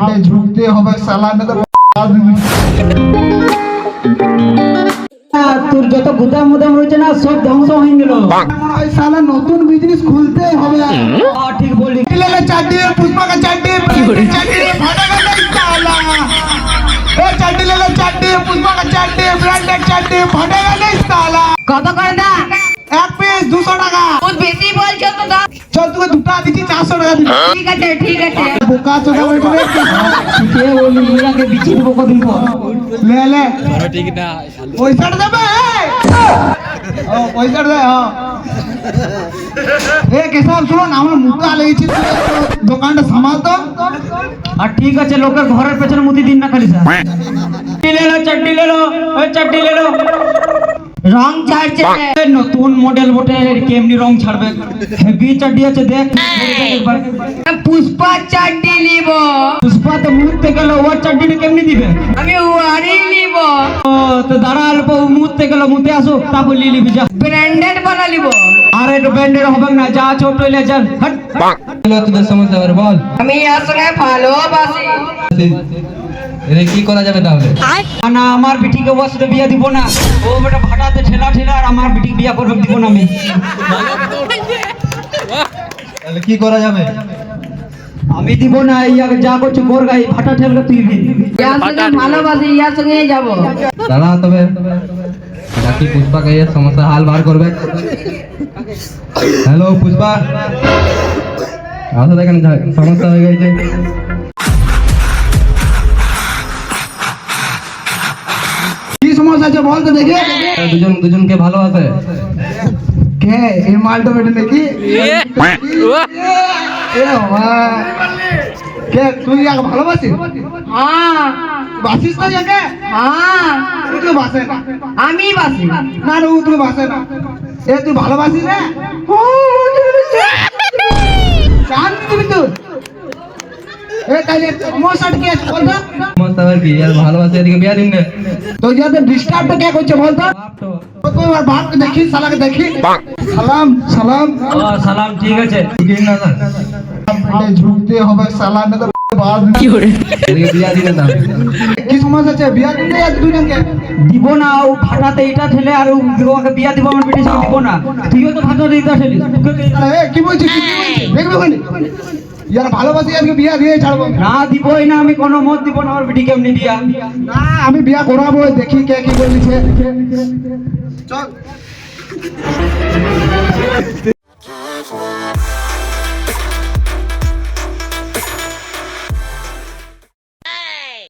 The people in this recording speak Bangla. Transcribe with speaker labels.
Speaker 1: পেটে ঝুঁকতে হবে সালা না তো
Speaker 2: তোর যত গুদাম মুদাম রয়েছে না সব ধ্বংস হয়ে গেল।
Speaker 1: ওই সালা নতুন বিজনেস খুলতে হবে।
Speaker 2: ঠিক বললি।
Speaker 1: লেলে চাটি পুষ্পা का चाटी चाटी फटेगा नहीं साला ए चाटी ले ले चाटी पुष्पा का चाटी ब्रांडेड चाटी फटेगा नहीं साला
Speaker 3: কত করে দা?
Speaker 1: एक पीस 200 টাকা
Speaker 3: বহুত বেশি বলছো তো দা।
Speaker 1: চল তুই দুটা দিছি 400 টাকা দিবি
Speaker 3: ঠিক আছে ঠিক আছে।
Speaker 1: বোকা চোদা বলবে
Speaker 2: কে বলি মিয়াকে বিচি দেবো কদিন পর।
Speaker 1: ले ले ठीक ना পয়সা দেবে ও পয়সা দে হ্যাঁ এ কেসাব শুন আমার মুখা লেগেছে দোকানটা সামাল তো
Speaker 2: আর ঠিক আছে লোকের ঘরের পেছনে মুতি দিন না খালি স্যার। চাটনি লে লো ওই চাটনি লে লো।
Speaker 3: রং ছাড়ছে।
Speaker 2: নতুন মডেল বটে কেমনি রং ছাড়বে হেভি চাটনি আছে দেখ একবার।
Speaker 3: পুষ্পা চাটনি নিব।
Speaker 2: পুষ্পা তো মুহূর্তে গেল ওর চাটনি কেমনি দিবে?
Speaker 3: আমি ওয়ারি নিব।
Speaker 2: ও তো দাঁড়া অল্প মুহূর্তে গেল মুতে আসো তারপর নিয়ে নিবি যা।
Speaker 3: ব্র্যান্ডেড বানা নিব।
Speaker 2: আর একটু ব্যান্ডের হবে না যা ছোট হইলে যান হট।
Speaker 4: তোদের সমস্যা করে বল
Speaker 3: আমি এর সঙ্গে ভালোবাসি।
Speaker 4: এরে কি করা যাবে তাহলে?
Speaker 2: না আমার বিটিকে ওর সাথে বিয়ে দিব না। ও বেটা ভাটাতে ঠেলা ঠেলা আর আমার বিটিকে বিয়ে করবে দিব না আমি।
Speaker 4: তাহলে কি করা যাবে?
Speaker 2: আমি দিব না এই যা করছো কর গাই ভাটা ঠেলকে তুই দিবি।
Speaker 3: এর সঙ্গে ভালোবাসি এর সঙ্গে যাব।
Speaker 4: দাঁড়া তবে নাকি পুষ্পাকে এর সমস্যা হাল বার করবে। হ্যালো পুষ্পা আসো দেখেন সমস্যা হয়ে গেছে।
Speaker 1: কি সমস্যা আছে বল তো দেখি
Speaker 4: দুজনকে ভালোবাসে।
Speaker 1: কে এই মালটা বেটে নাকি এ বাবা কে তুই ইয়াকে ভালোবাসিস
Speaker 3: হ্যাঁ
Speaker 1: বাসিস না ইয়াকে
Speaker 3: হ্যাঁ
Speaker 1: তুই বাসে না
Speaker 3: আমি বাসি।
Speaker 1: না রে তুই বাসে না এ তুই ভালোবাসিস না জান তুমি তুই এ তাইলে সমস্যাটা কি আছে বল তো
Speaker 4: সমস্যা আর কি আর ভালোবাসে এদিকে বিয়া দিন না।
Speaker 1: তো যাতে ডিস্টার্বটা কে করছে বল তো তুই আর বাপকে দেখি শালাকে দেখি সালাম সালাম
Speaker 2: সালাম ঠিক আছে।
Speaker 4: দিন না স্যার
Speaker 1: পেটে ঝুঁকতে হবে সালা না তো বাদ কি করে
Speaker 4: এদিকে বিয়া দিন না।
Speaker 1: কি সমস্যা আছে বিয়া দিতে আজ দুজনকে
Speaker 2: দিব না ও ভাটাতে এটা ঠেলে আর ওকে বিয়া দিব আমার বিটির সঙ্গে দিব না। তুইও তো ভাটাতে এটা ঠেলি।
Speaker 1: আরে কি বলছিস কি বলছিস দেখবে কোনি ইয়ার ভালোবাসি আজকে বিয়া দিয়ে ছাড়বো
Speaker 2: না দিবই না আমি কোনো মত দিব না আমার বিটি কেমনি বিয়া।
Speaker 1: না আমি বিয়া করাবো দেখি কে কি বলছে চল